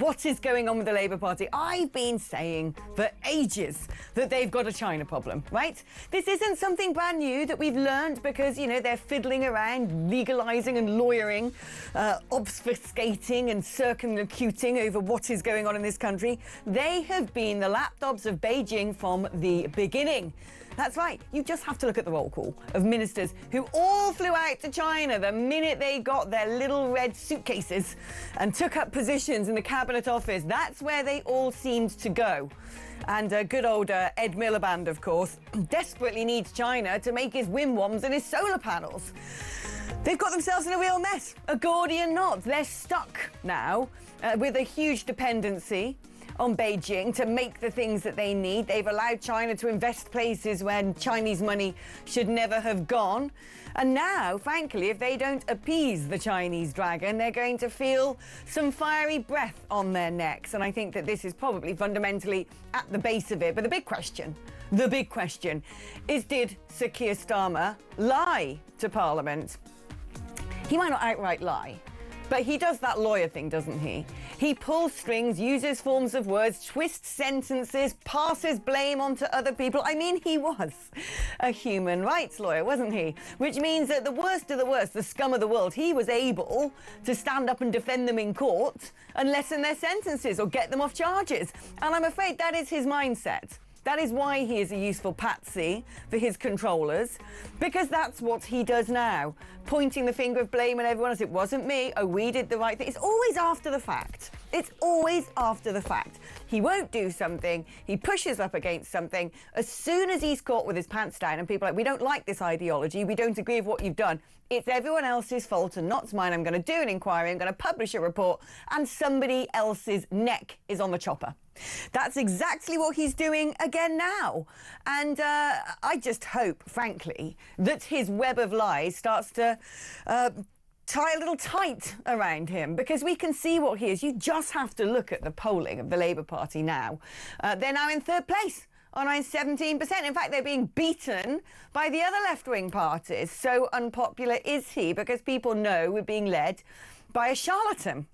what is going on with the Labour Party. I've been saying for ages that they've got a China problem, right? This isn't something brand new that we've learned because, you know, they're fiddling around, legalising and lawyering, obfuscating and circumlocuting over what is going on in this country. They have been the lapdogs of Beijing from the beginning. That's right, you just have to look at the roll call of ministers who all flew out to China the minute they got their little red suitcases and took up positions in the Cabinet Office. That's where they all seemed to go. And good old Ed Miliband, of course, desperately needs China to make his windwams and his solar panels. They've got themselves in a real mess, a Gordian knot. They're stuck now with a huge dependency on Beijing to make the things that they need. They've allowed China to invest places where Chinese money should never have gone. And now, frankly, if they don't appease the Chinese dragon, they're going to feel some fiery breath on their necks. And I think that this is probably fundamentally at the base of it. But the big question is, did Sir Keir Starmer lie to Parliament? He might not outright lie, but he does that lawyer thing, doesn't he? He pulls strings, uses forms of words, twists sentences, passes blame onto other people. I mean, he was a human rights lawyer, wasn't he? Which means that the worst of the worst, the scum of the world, he was able to stand up and defend them in court and lessen their sentences or get them off charges. And I'm afraid that is his mindset. That is why he is a useful patsy for his controllers, because that's what he does now, pointing the finger of blame at everyone else. It wasn't me. Oh, we did the right thing. It's always after the fact. It's always after the fact. He won't do something. He pushes up against something. As soon as he's caught with his pants down and people are like, we don't like this ideology, we don't agree with what you've done, it's everyone else's fault and not mine. I'm going to do an inquiry, I'm going to publish a report, and somebody else's neck is on the chopper. That's exactly what he's doing again now. And I just hope, frankly, that his web of lies starts to tie a little tight around him, because we can see what he is. You just have to look at the polling of the Labour Party now. They're now in third place on around 17%. In fact, they're being beaten by the other left-wing parties. So unpopular is he, because people know we're being led by a charlatan.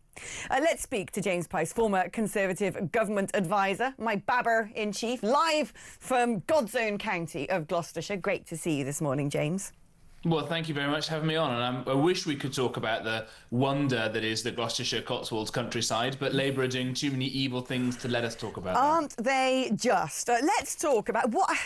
Let's speak to James Price, former Conservative government advisor, my babber-in-chief, live from God's own county of Gloucestershire. Great to see you this morning, James. Well, thank you very much for having me on. And I wish we could talk about the wonder that is the Gloucestershire Cotswolds countryside, but Labour are doing too many evil things to let us talk about that. Aren't they just? Let's talk about what...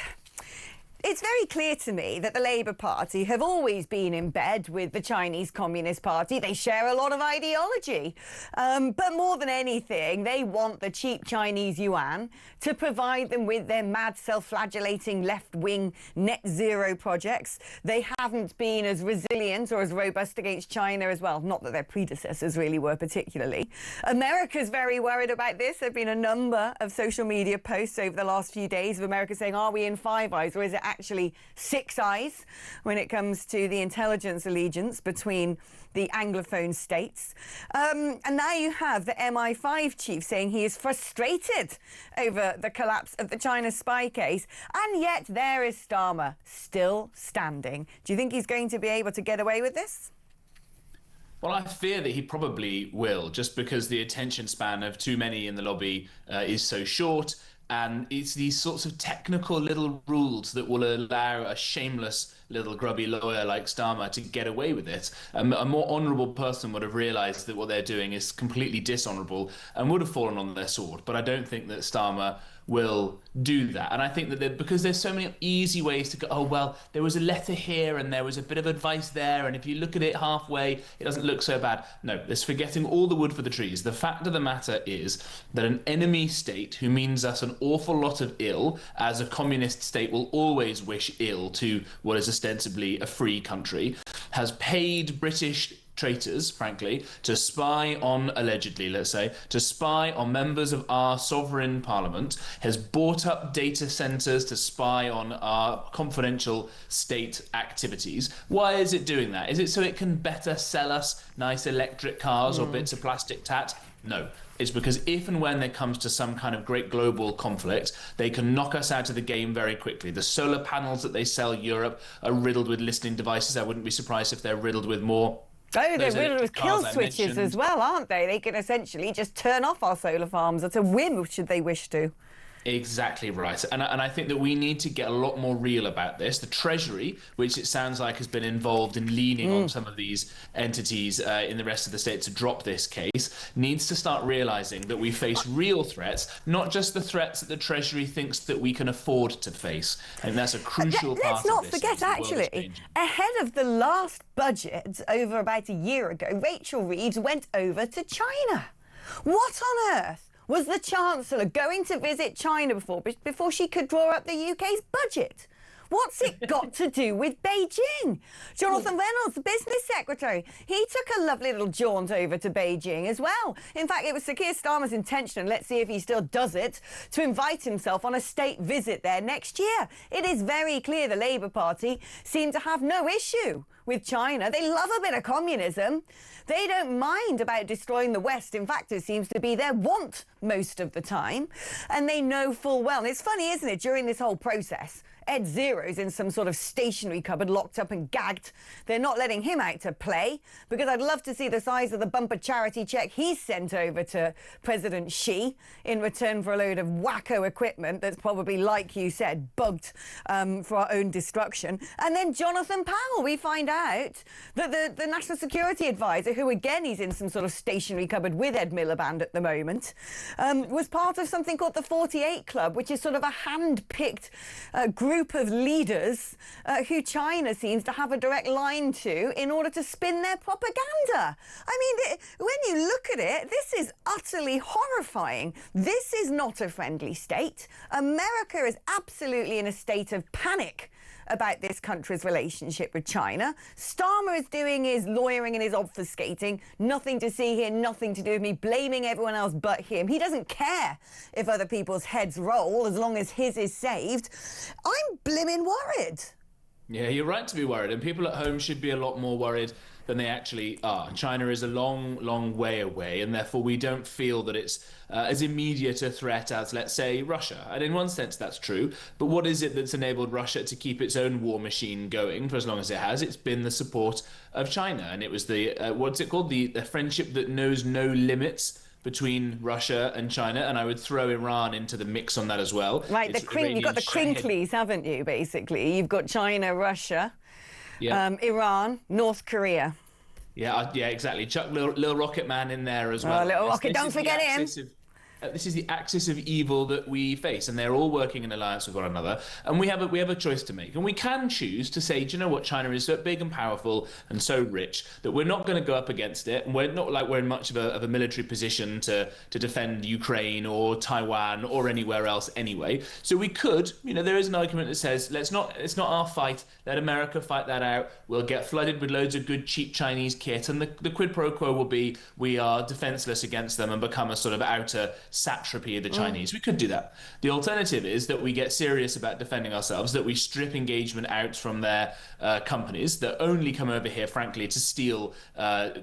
It's very clear to me that the Labour Party have always been in bed with the Chinese Communist Party. They share a lot of ideology. But more than anything, they want the cheap Chinese yuan to provide them with their mad, self-flagellating left-wing net zero projects. They haven't been as resilient or as robust against China as well. Not that their predecessors really were particularly. America's very worried about this. There have been a number of social media posts over the last few days of America saying, are we in Five Eyes, or is it actually Six Eyes when it comes to the intelligence allegiance between the Anglophone states? And now you have the MI5 chief saying he is frustrated over the collapse of the China spy case, and yet there is Starmer still standing. Do you think he's going to be able to get away with this? Well, I fear that he probably will, just because the attention span of too many in the lobby is so short. And it's these sorts of technical little rules that will allow a shameless little grubby lawyer like Starmer to get away with it. A more honourable person would have realised that what they're doing is completely dishonourable and would have fallen on their sword. But I don't think that Starmer will do that. And I think that because there's so many easy ways to go, oh, well, there was a letter here and there was a bit of advice there, and if you look at it halfway, it doesn't look so bad. No, there's forgetting all the wood for the trees. The fact of the matter is that an enemy state who means us an awful lot of ill, as a communist state will always wish ill to what is ostensibly a free country, has paid British traitors, frankly, to spy on, allegedly, let's say, to spy on members of our sovereign parliament, has bought up data centres to spy on our confidential state activities. Why is it doing that? Is it so it can better sell us nice electric cars or bits of plastic tat? No. It's because if and when there comes to some kind of great global conflict, they can knock us out of the game very quickly. The solar panels that they sell Europe are riddled with listening devices. I wouldn't be surprised if they're riddled with more Oh, they're Those riddled with electric cars kill I switches mentioned. as well, aren't they? They can essentially just turn off our solar farms at a whim, should they wish to. Exactly right. And I think that we need to get a lot more real about this. The Treasury, which it sounds like has been involved in leaning on some of these entities in the rest of the state to drop this case, needs to start realizing that we face real threats, not just the threats that the Treasury thinks that we can afford to face. And that's a crucial part Let's not of this. forget, as the world is actually, changing. ahead of the last budget over about a year ago, Rachel Reeves went over to China. What on earth was the Chancellor going to visit China before she could draw up the UK's budget? What's it got to do with Beijing? Jonathan Reynolds, the business secretary, he took a lovely little jaunt over to Beijing as well. In fact, it was Sir Keir Starmer's intention, and let's see if he still does it, to invite himself on a state visit there next year. It is very clear the Labour Party seem to have no issue with China. They love a bit of communism. They don't mind about destroying the West. In fact, it seems to be their want most of the time. And they know full well. And it's funny, isn't it, during this whole process, Ed Zero's in some sort of stationery cupboard, locked up and gagged. They're not letting him out to play, because I'd love to see the size of the bumper charity cheque he's sent over to President Xi in return for a load of wacko equipment that's probably, like you said, bugged for our own destruction. And then Jonathan Powell, we find out that the National Security Advisor, who again he's in some sort of stationery cupboard with Ed Miliband at the moment, was part of something called the 48 Club, which is sort of a hand-picked group of leaders who China seems to have a direct line to in order to spin their propaganda. I mean, when you look at it, this is utterly horrifying. This is not a friendly state. America is absolutely in a state of panic about this country's relationship with China. Starmer is doing his lawyering and his obfuscating. Nothing to see here, nothing to do with me, blaming everyone else but him. He doesn't care if other people's heads roll as long as his is saved. I'm blimmin' worried. Yeah, you're right to be worried, and people at home should be a lot more worried than they actually are. China is a long, long way away, and therefore we don't feel that it's as immediate a threat as, let's say, Russia. And in one sense, that's true. But what is it that's enabled Russia to keep its own war machine going for as long as it has? It's been the support of China, and it was the what's it called? The friendship that knows no limits between Russia and China, and I would throw Iran into the mix on that as well. Right, you've got the crinklies, haven't you, basically? You've got China, Russia, Iran, North Korea. Yeah, exactly. Chuck Little Rocket Man in there as well. Oh, Little Rocket, don't forget him. This is the axis of evil that we face, and they're all working in alliance with one another. And we have a choice to make, and we can choose to say, do you know what? China is so big and powerful and so rich that we're not going to go up against it, and we're not like we're in much of a military position to defend Ukraine or Taiwan or anywhere else anyway. So we could, there is an argument that says it's not our fight. Let America fight that out. We'll get flooded with loads of good cheap Chinese kit, and the quid pro quo will be we are defenseless against them and become a sort of outer satrapy of the Chinese. We could do that. The alternative is that we get serious about defending ourselves, that we strip engagement out from their companies that only come over here, frankly, to steal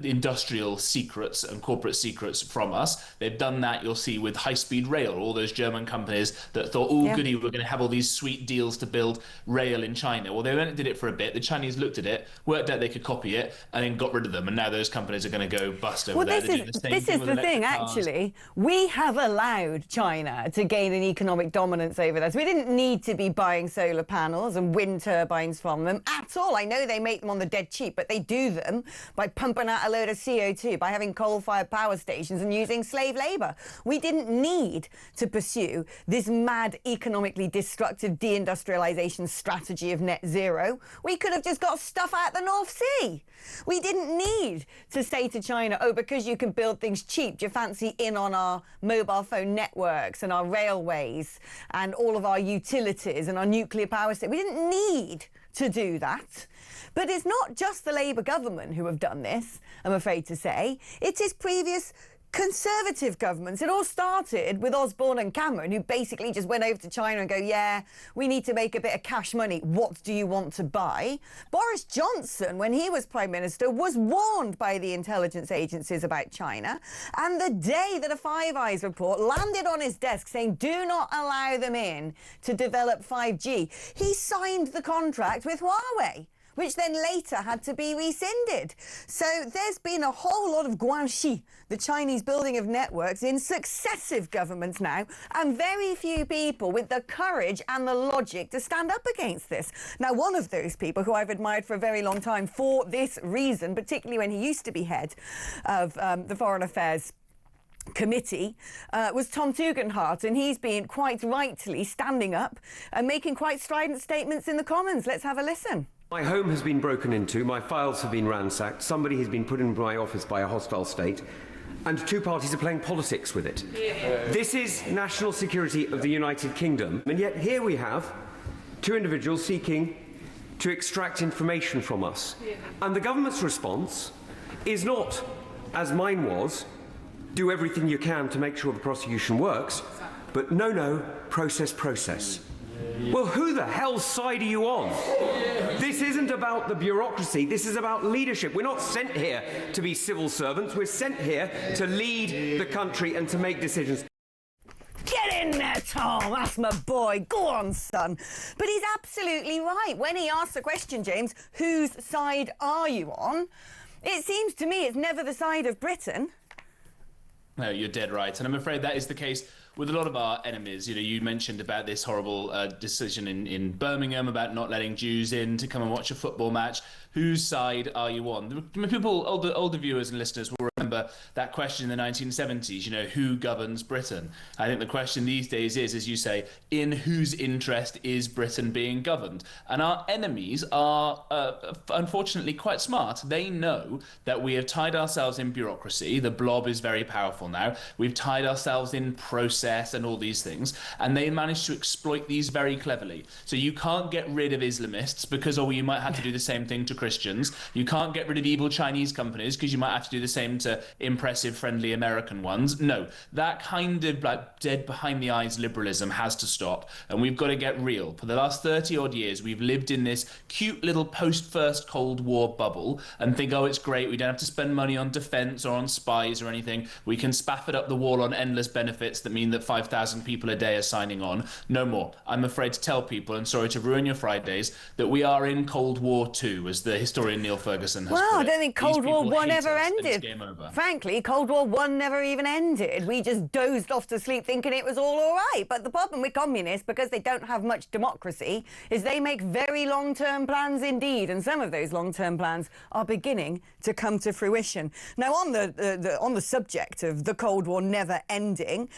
industrial secrets and corporate secrets from us. They've done that, you'll see, with high-speed rail, all those German companies that thought, goody, we're going to have all these sweet deals to build rail in China. Well, they went and did it for a bit. The Chinese looked at it, worked out they could copy it, and then got rid of them. And now those companies are going to go bust over there. This is the thing, actually. We have allowed China to gain an economic dominance over us. We didn't need to be buying solar panels and wind turbines from them at all. I know they make them on the dead cheap, but they do them by pumping out a load of CO2, by having coal-fired power stations and using slave labour. We didn't need to pursue this mad, economically destructive deindustrialisation strategy of net zero. We could have just got stuff out the North Sea. We didn't need to say to China, because you can build things cheap, do you fancy in on our mobile phone networks and our railways and all of our utilities and our nuclear power stations? We didn't need to do that. But it's not just the Labour government who have done this, I'm afraid to say. It is previous Conservative governments. It all started with Osborne and Cameron, who basically just went over to China and go, yeah, we need to make a bit of cash money. What do you want to buy? Boris Johnson, when he was Prime Minister, was warned by the intelligence agencies about China. And the day that a Five Eyes report landed on his desk saying, do not allow them in to develop 5G, he signed the contract with Huawei. which then later had to be rescinded. So there's been a whole lot of guanxi, the Chinese building of networks, in successive governments now, and very few people with the courage and the logic to stand up against this. Now, one of those people who I've admired for a very long time for this reason, particularly when he used to be head of the Foreign Affairs Committee, was Tom Tugendhat, and he's been quite rightly standing up and making quite strident statements in the Commons. Let's have a listen. My home has been broken into, my files have been ransacked, somebody has been put in my office by a hostile state, and two parties are playing politics with it. This is national security of the United Kingdom, and yet here we have two individuals seeking to extract information from us. And the government's response is not, as mine was, do everything you can to make sure the prosecution works, but no, process. Well, who the hell's side are you on? This isn't about the bureaucracy, this is about leadership. We're not sent here to be civil servants, we're sent here to lead the country and to make decisions. Get in there, Tom. That's my boy. Go on, son. But he's absolutely right. When he asks the question, James, whose side are you on? It seems to me it's never the side of Britain. No, you're dead right. And I'm afraid that is the case with a lot of our enemies. You know, you mentioned about this horrible decision in Birmingham about not letting Jews in to come and watch a football match. Whose side are you on? People, older viewers and listeners will remember that question in the 1970s, you know, who governs Britain? I think the question these days is, as you say, in whose interest is Britain being governed? And our enemies are, unfortunately, quite smart. They know that we have tied ourselves in bureaucracy. The blob is very powerful now. We've tied ourselves in process and all these things, and they manage to exploit these very cleverly. So you can't get rid of Islamists because, you might have to do the same thing to Christians. You can't get rid of evil Chinese companies because you might have to do the same to impressive, friendly American ones. No, that kind of like dead behind the eyes liberalism has to stop, and we've got to get real. For the last 30 odd years, we've lived in this cute little post-First Cold War bubble and think, oh, it's great, we don't have to spend money on defense or on spies or anything. We can spaff it up the wall on endless benefits that mean that 5,000 people a day are signing on. No more. I'm afraid to tell people, and sorry to ruin your Fridays, that we are in Cold War II, as the historian Neil Ferguson has put it. I don't think Cold War One ever ended. Game over. Frankly, Cold War One never even ended. We just dozed off to sleep thinking it was all right. But the problem with communists, because they don't have much democracy, is they make very long-term plans indeed, and some of those long-term plans are beginning to come to fruition. Now, on the subject of the Cold War never ending,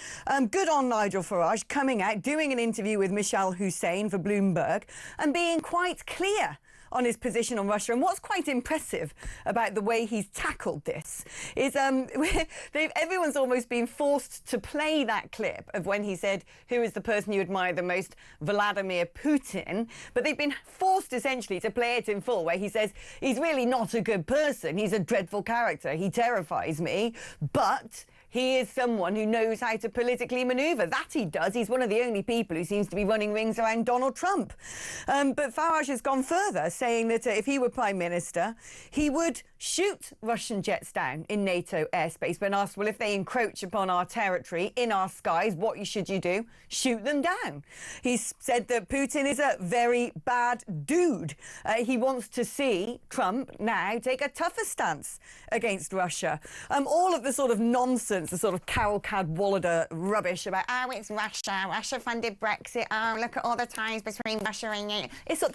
good on Nigel Farage coming out, doing an interview with Michelle Hussein for Bloomberg, and being quite clear on his position on Russia. And what's quite impressive about the way he's tackled this is everyone's almost been forced to play that clip of when he said, who is the person you admire the most? Vladimir Putin. But they've been forced essentially to play it in full, where he says, he's really not a good person. He's a dreadful character. He terrifies me. But he is someone who knows how to politically manoeuvre. That he does. He's one of the only people who seems to be running rings around Donald Trump. But Farage has gone further, saying that if he were Prime Minister, he would shoot Russian jets down in NATO airspace. When asked, well, if they encroach upon our territory, in our skies, what should you do? Shoot them down. He's said that Putin is a very bad dude. He wants to see Trump now take a tougher stance against Russia. All of the sort of nonsense, the sort of Carol Cadwallader rubbish about, oh, it's Russia, Russia funded Brexit, oh, look at all the ties between Russia and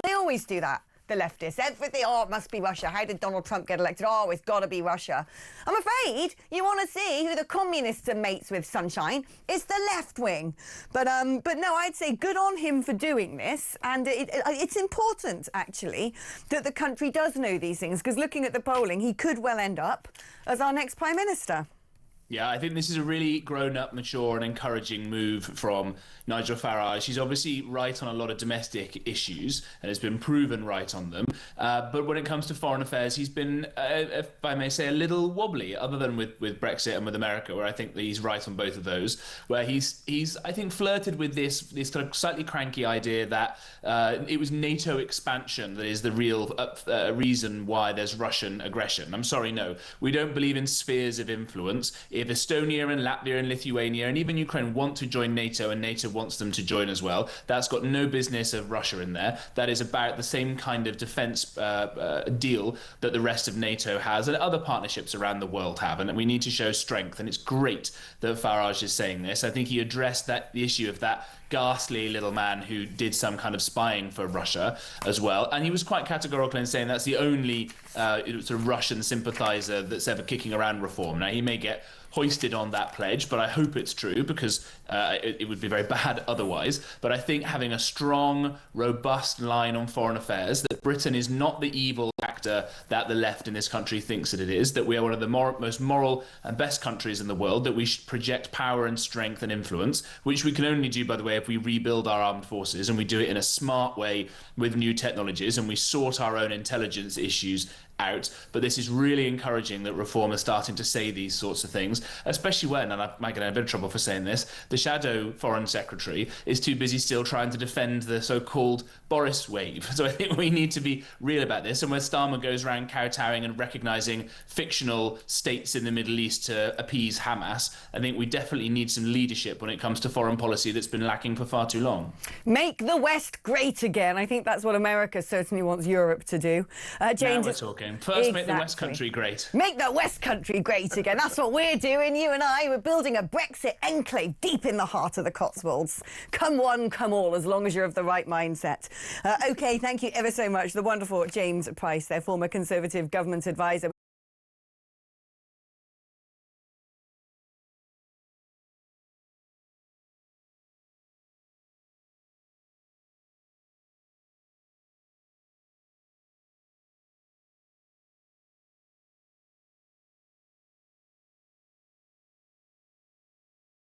they always do that, the leftists. Everything, oh, it must be Russia. How did Donald Trump get elected? Oh, it's got to be Russia. I'm afraid you want to see who the communists are mates with, sunshine. It's the left wing. But no, I'd say good on him for doing this. And it's important, actually, that the country does know these things, because looking at the polling, he could well end up as our next Prime Minister. Yeah, I think this is a really grown-up, mature and encouraging move from Nigel Farage. He's obviously right on a lot of domestic issues and has been proven right on them. But when it comes to foreign affairs, he's been, if I may say, a little wobbly, other than with Brexit and with America, where I think that he's right on both of those, where he's I think, flirted with this kind of slightly cranky idea that it was NATO expansion that is the real reason why there's Russian aggression. I'm sorry, no. We don't believe in spheres of influence. if Estonia and Latvia and Lithuania and even Ukraine want to join NATO and NATO wants them to join as well, that's got no business of Russia in there. That is about the same kind of defence deal that the rest of NATO has and other partnerships around the world have, and we need to show strength. And it's great that Farage is saying this. I think he addressed the issue of that ghastly little man who did some kind of spying for Russia as well, and he was quite categorical in saying that's the only sort of Russian sympathiser that's ever kicking around reform. Now, he may get hoisted on that pledge, but I hope it's true, because it would be very bad otherwise. But I think having a strong, robust line on foreign affairs, that Britain is not the evil actor that the left in this country thinks that it is, that we are one of the most moral and best countries in the world, that we should project power and strength and influence, which we can only do, by the way, if we rebuild our armed forces, and we do it in a smart way with new technologies, and we sort our own intelligence issues out. But this is really encouraging that Reform is starting to say these sorts of things, especially when, and I might get in a bit of trouble for saying this, the shadow foreign secretary is too busy still trying to defend the so-called Boris wave. So I think we need to be real about this. And when Starmer goes around kowtowing and recognising fictional states in the Middle East to appease Hamas, I think we definitely need some leadership when it comes to foreign policy that's been lacking for far too long. Make the West great again. I think that's what America certainly wants Europe to do. James, now we're talking. First, make the West Country great. Make the West Country great again. That's what we're doing, you and I. We're building a Brexit enclave deep in the heart of the Cotswolds. Come one, come all, as long as you're of the right mindset. OK, thank you ever so much. The wonderful James Price, their former Conservative government advisor.